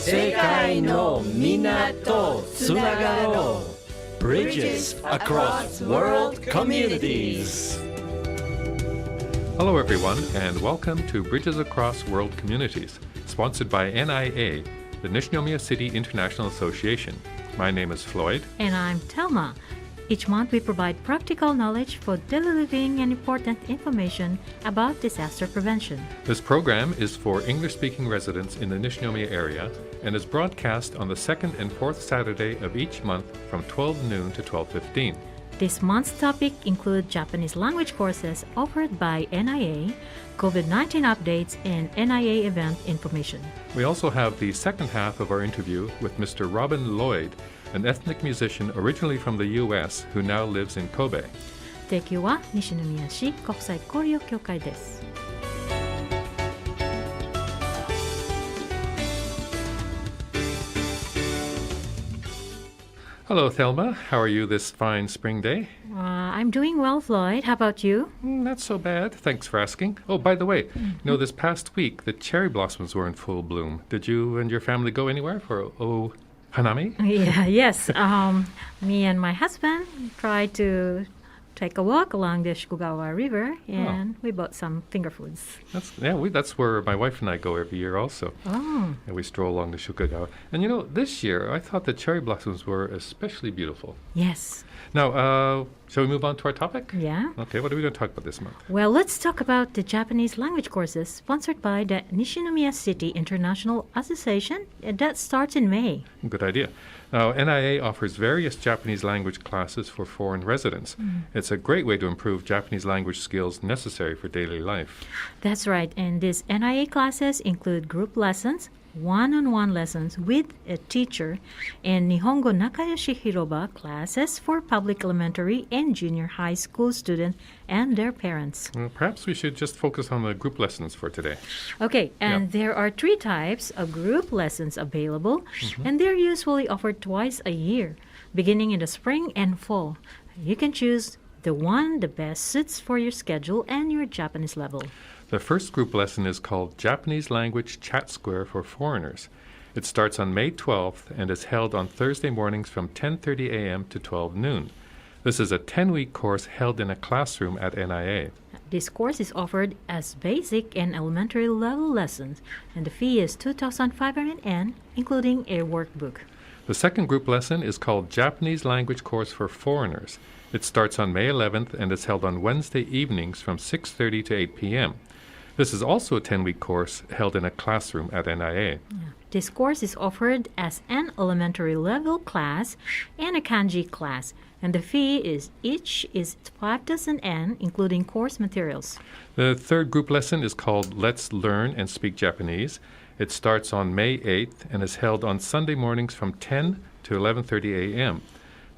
世界のみんなとつながろう Bridges across world communities. Hello everyone and welcome to Bridges Across World Communities, sponsored by NIA, the Nishinomiya City International Association. My name is Floyd. And I'm Telma. Each month we provide practical knowledge for daily living and important information about disaster prevention. This program is for English-speaking residents in the Nishinomiya area and is broadcast on the second and fourth Saturday of each month from 12 noon to 12:15. This month's topic includes Japanese language courses offered by NIA, COVID-19 updates, and NIA event information. We also have the second half of our interview with Mr. Robin Lloyd, an ethnic musician originally from the U.S. who now lives in Kobe. 提供は西宮市国際交流協会です。Hello, Thelma. How are you this fine spring day? I'm doing well, Floyd. How about you? Not so bad. Thanks for asking. Oh, by the way, this past week, the cherry blossoms were in full bloom. Did you and your family go anywhere for Hanami? Yes. Me and my husband tried to take a walk along the Shikugawa River, and we bought some finger foods. That's where my wife and I go every year also. Oh. And we stroll along the Shikugawa. And this year, I thought the cherry blossoms were especially beautiful. Yes. Now, shall we move on to our topic? Yeah. Okay, what are we going to talk about this month? Well, let's talk about the Japanese language courses sponsored by the Nishinomiya City International Association that starts in May. Good idea. Now, NIA offers various Japanese language classes for foreign residents. It's a great way to improve Japanese language skills necessary for daily life. That's right, and these NIA classes include group lessons, one-on-one lessons with a teacher, and Nihongo Nakayoshi Hiroba classes for public elementary and junior high school students and their parents. Well, perhaps we should just focus on the group lessons for today. Okay, and there are 3 types of group lessons available, and they're usually offered twice a year, beginning in the spring and fall. You can choose the one that best suits for your schedule and your Japanese level. The first group lesson is called Japanese Language Chat Square for Foreigners. It starts on May 12th and is held on Thursday mornings from 10:30 a.m. to 12 noon. This is a 10-week course held in a classroom at NIA. This course is offered as basic and elementary level lessons, and the fee is 2,500 yen, including a workbook. The second group lesson is called Japanese Language Course for Foreigners. It starts on May 11th and is held on Wednesday evenings from 6:30 to 8 p.m. This is also a 10-week course held in a classroom at NIA. This course is offered as an elementary level class and a kanji class, and the fee is 5,000 yen, including course materials. The third group lesson is called Let's Learn and Speak Japanese. It starts on May 8th and is held on Sunday mornings from 10 to 11:30 a.m.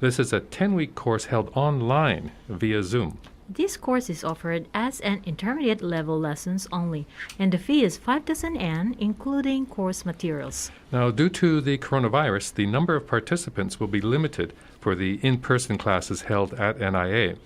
This is a 10-week course held online via Zoom. This course is offered as an intermediate level lessons only, and the fee is 5,000 yen, including course materials. Now, due to the coronavirus, the number of participants will be limited for the in-person classes held at NIA.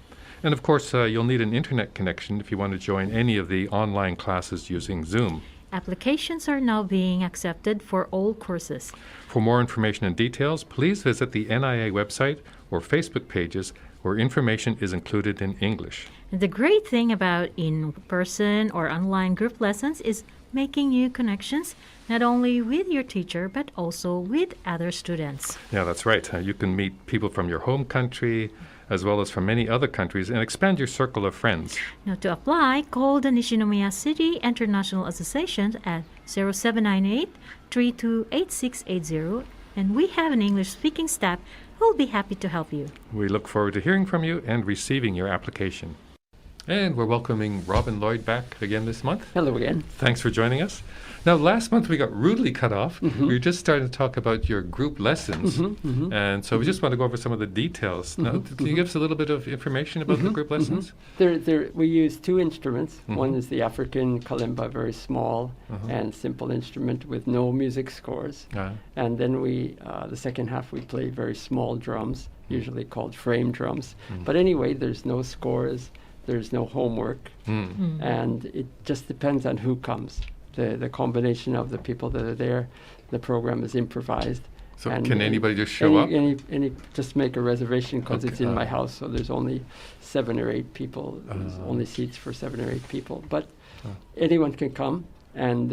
And of course, you'll need an internet connection if you want to join any of the online classes using Zoom. Applications are now being accepted for all courses. For more information and details, please visit the NIA website or Facebook pages where information is included in English. And the great thing about in-person or online group lessons is making new connections, not only with your teacher, but also with other students. Yeah, that's right. You can meet people from your home country, as well as from many other countries, and expand your circle of friends. Now, to apply, call the Nishinomiya City International Association at 0798-328680, and we have an English-speaking staff who will be happy to help you. We look forward to hearing from you and receiving your application. And we're welcoming Robin Lloyd back again this month. Hello again. Thanks for joining us. Now, last month we got rudely cut off. We were just starting to talk about your group lessons. And so we just want to go over some of the details. Now, can you give us a little bit of information about the group lessons? We use 2 instruments. One is the African kalimba, very small and simple instrument with no music scores. And then the second half we play very small drums, usually called frame drums. But anyway, there's no scores. There's no homework, and it just depends on who comes. The combination of the people that are there. the program is improvised. So And can anybody just show up? Just make a reservation because it's in my Okay. house, so there's only 7 or 8 people. There's only seats for 7 or 8 people. But anyone can come, and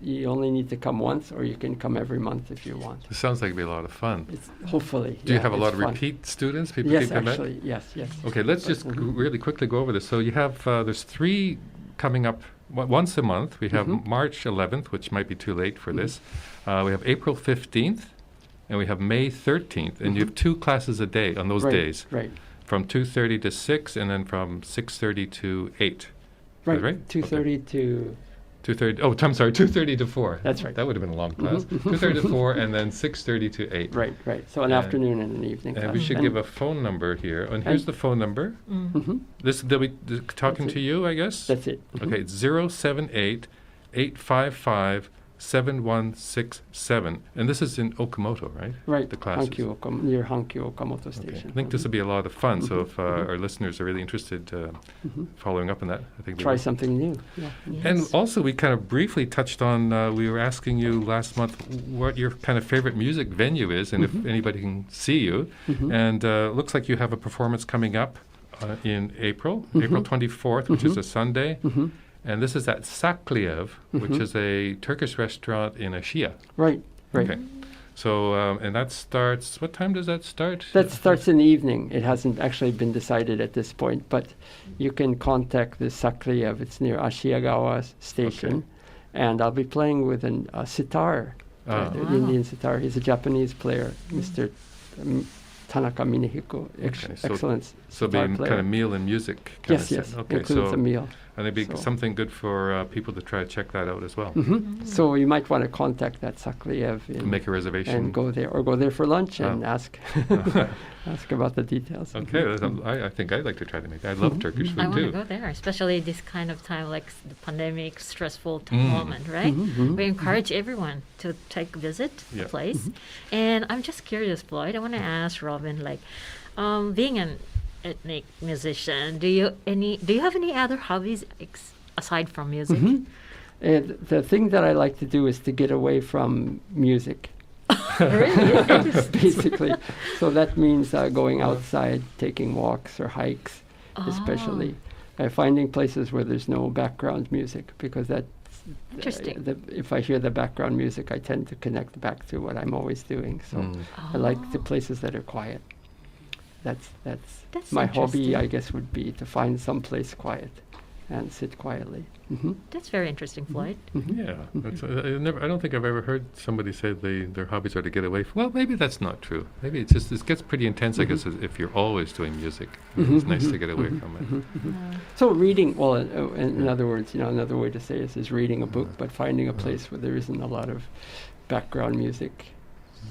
you only need to come once, or you can come every month if you want. It sounds like it'd be a lot of fun. It's hopefully. Do you have a lot it's of fun. repeat students? People Yes, keep coming back? actually, yes. Okay, let's just really quickly go over this. So you have, there's 3 coming up once a month. We have March 11th, which might be too late for this. We have April 15th, and we have May 13th. And you have 2 classes a day on those days. Right. From 2:30 to 6, and then from 6:30 to 8. Right. Right? 2:30 to 2:30. Oh, I'm sorry, 2:30 to 4. That's right. That would have been a long class. 2:30 to 4, and then 6:30 to 8. Right. So an And- afternoon and an evening. And class. we should give a phone number here. And here's the phone number. Mhm. They'll be talking That's to it. you, I guess? That's it. Okay, it's 078-855-7167. And this is in Okamoto, right? Right. The classes. Near Hankyu Okamoto Okay. Station. I think this will be a lot of fun. So if our listeners are really interested following up on that, I think they Try will. something new. Yeah. And also, we kind of briefly touched on, we were asking you last month what your kind of favorite music venue is and if anybody can see you. And looks like you have a performance coming up in April 24th, which is a Sunday. And this is at Sakliev, which is a Turkish restaurant in Ashia. Right. Okay. So, and that starts, what time does that start? That starts in the evening. It hasn't actually been decided at this point, but you can contact the Sakliev. It's near Ashiagawa Station. And I'll be playing with a sitar, an Indian sitar. He's a Japanese player, Mr. Tanaka Minehiko, excellent So sitar be player. kind of meal and music. Kind Yes, of yes, Okay, includes so a meal. and it'd be So- something good for people to try to check that out as well. So you might want to contact that Sakliev Make a reservation. and go there for lunch and Oh. ask ask about the details. Okay, I think I'd like to try to make that. I love Turkish food I want to too. go there, especially this kind of time, like the pandemic, stressful moment, right? We encourage everyone to take visit the Yeah. place. And I'm just curious, Floyd. I want to ask Robin, like, being an ethnic musician, do you have any other hobbies aside from music? And the thing that I like to do is to get away from music. Really? Basically. So that means going outside, taking walks or hikes, especially. Finding places where there's no background music, because that's Interesting. If I hear the background music, I tend to connect back to what I'm always doing. So I like the places that are quiet. That's That's my hobby, interesting. I guess, would be to find some place quiet and sit quietly. That's very interesting, Floyd. Yeah, I don't think I've ever heard somebody say their hobbies are to get away from. Well, maybe that's not true. Maybe it gets pretty intense, I guess, if you're always doing music. It's nice to get away from it. So reading, well, in other words, another way to say this is reading a book, but finding a place where there isn't a lot of background music,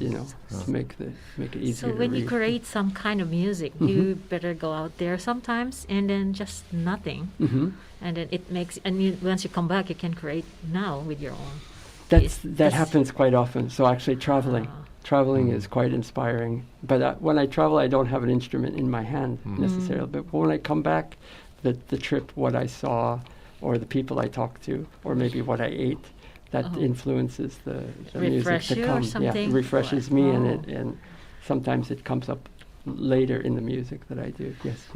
to make it easier So to when you read. create some kind of music, you better go out there sometimes and then just nothing. And then it makes, once you come back, you can create now with your own. That happens quite often. So actually traveling is quite inspiring. But when I travel, I don't have an instrument in my hand necessarily. But when I come back, the trip, what I saw, or the people I talked to, or maybe what I ate, that influences the music Refresh to you or come. something? Yeah, refreshes me, Oh. and sometimes it comes up later in the music that I do. Yes.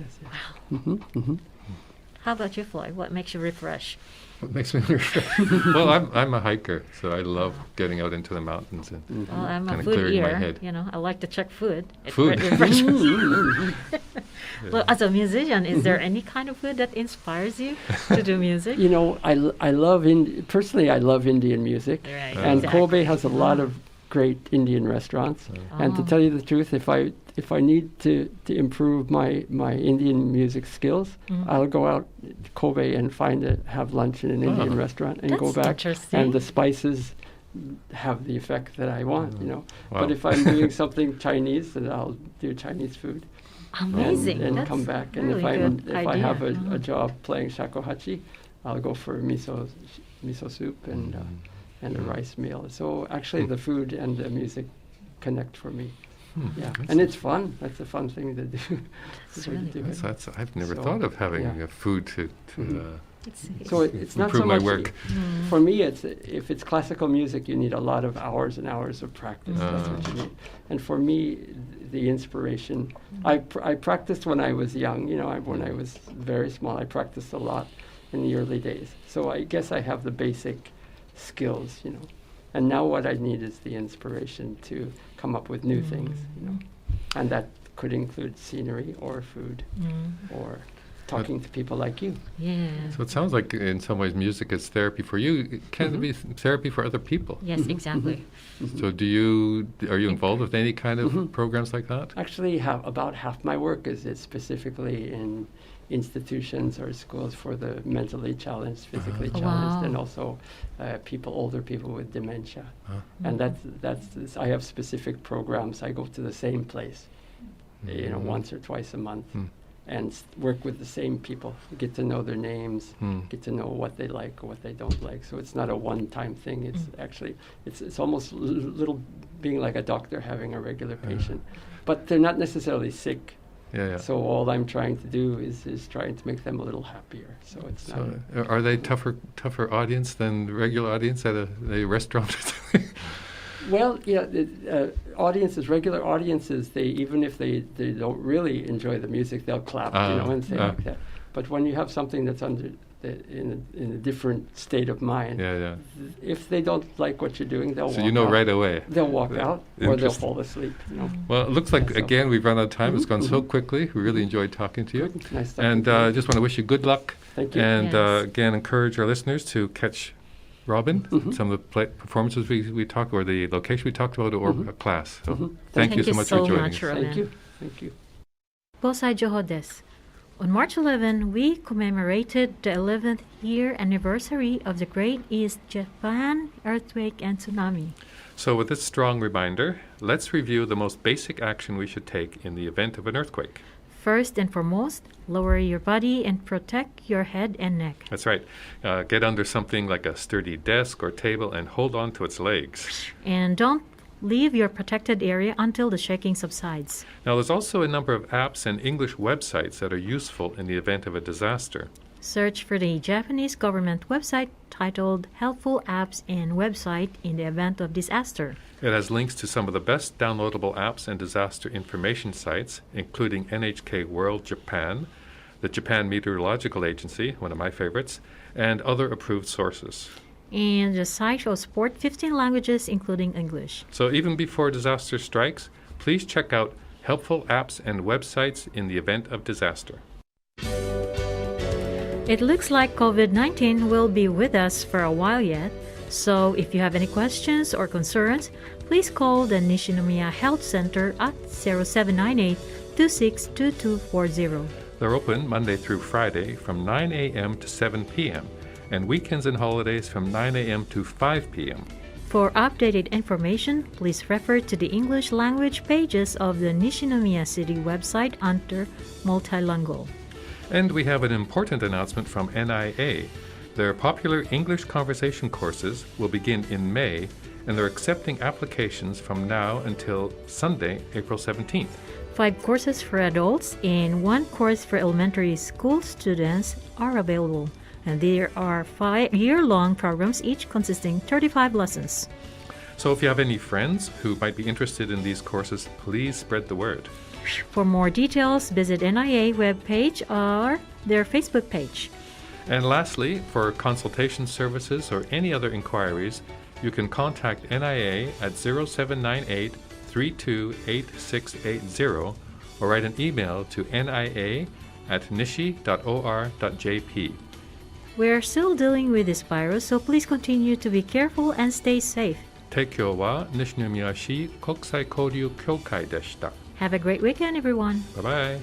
How about you, Floyd? What makes you refresh? What makes me refresh? Well, I'm a hiker, so I love getting out into the mountains and Well, I'm a kinda food clearing my eater. head. I like to check food. It Food. refreshes. Well, as a musician, is there any kind of food that inspires you to do music? I love personally. I love Indian music, Right, and exactly. Kobe has a lot of great Indian restaurants. And to Oh. tell you the truth, if I need to improve my Indian music skills, I'll go out to Kobe and have lunch in an Indian restaurant and go That's back. interesting. And the spices have the effect that I want. Wow. But if I'm doing something Chinese, then I'll do Chinese food. Amazing. And That's come back. And really good if I have idea. a job playing shakuhachi, I'll go for miso soup and a rice meal. So actually, the food and the music connect for me. Yeah, and it's fun. That's a fun thing to do. That's really good. I've never So, thought of having yeah. food to So it's not so Improve my much. work. For me, if it's classical music, you need a lot of hours and hours of practice. That's what you need. And for me, the inspiration, I practiced when I was young. When I was very small, I practiced a lot in the early days. So I guess I have the basic skills. And now what I need is the inspiration to come up with new things. And that could include scenery or food or talking to people like you. Yeah. So it sounds like in some ways music is therapy for you. Can it be therapy for other people? Yes, exactly. So are you involved with any kind of programs like that? Actually, about half my work is specifically in institutions or schools for the mentally challenged, physically challenged, and also older people with dementia. And that's I have specific programs. I go to the same place, once or twice a month. And work with the same people, get to know their names, get to know what they like or what they don't like. So it's not a one-time thing. It's actually, it's almost little being like a doctor having a regular patient. But they're not necessarily sick. So all I'm trying to do is trying to make them a little happier. So it's not. Are they tougher audience than the regular audience at a restaurant or something? Well, regular audiences, even if they don't really enjoy the music, they'll clap, and say like that. But when you have something that's in a different state of mind, if they don't like what you're doing, they'll walk out. Right away. They'll walk out or they'll fall asleep. Well, it looks like, again, we've run out of time. It's gone so quickly. We really enjoyed talking to you. Good. Nice talking and to you. just want to wish you good luck. Thank you. And again, encourage our listeners to catch Robin, some of the performances we talked, or the location we talked about, or a class. So thank you so much for joining us. Robin. Thank you. 防災情報です。On March 11, we commemorated the 11th year anniversary of the Great East Japan earthquake and tsunami. So with this strong reminder, let's review the most basic action we should take in the event of an earthquake. First and foremost, lower your body and protect your head and neck. That's right. Get under something like a sturdy desk or table and hold on to its legs. And don't leave your protected area until the shaking subsides. Now, there's also a number of apps and English websites that are useful in the event of a disaster. Search for the Japanese government website titled Helpful Apps and Website in the Event of Disaster. It has links to some of the best downloadable apps and disaster information sites, including NHK World Japan, the Japan Meteorological Agency, one of my favorites, and other approved sources. And the site will support 15 languages, including English. So even before disaster strikes, please check out helpful apps and websites in the event of disaster. It looks like COVID-19 will be with us for a while yet, so if you have any questions or concerns, please call the Nishinomiya Health Center at 0798-262240. They're open Monday through Friday from 9 a.m. to 7 p.m. and weekends and holidays from 9 a.m. to 5 p.m. For updated information, please refer to the English language pages of the Nishinomiya City website under Multilingual. And we have an important announcement from NIA. Their popular English conversation courses will begin in May, and they're accepting applications from now until Sunday, April 17th. 5 courses for adults and 1 course for elementary school students are available. And there are 5 year-long programs, each consisting 35 lessons. So if you have any friends who might be interested in these courses, please spread the word. For more details, visit NIA webpage or their Facebook page. And lastly, for consultation services or any other inquiries, you can contact NIA at 0798-328680 or write an email to nia@nishi.or.jp. We're still dealing with this virus, so please continue to be careful and stay safe. 提供は西宮市国際交流協会でした。Have a great weekend, everyone. Bye-bye.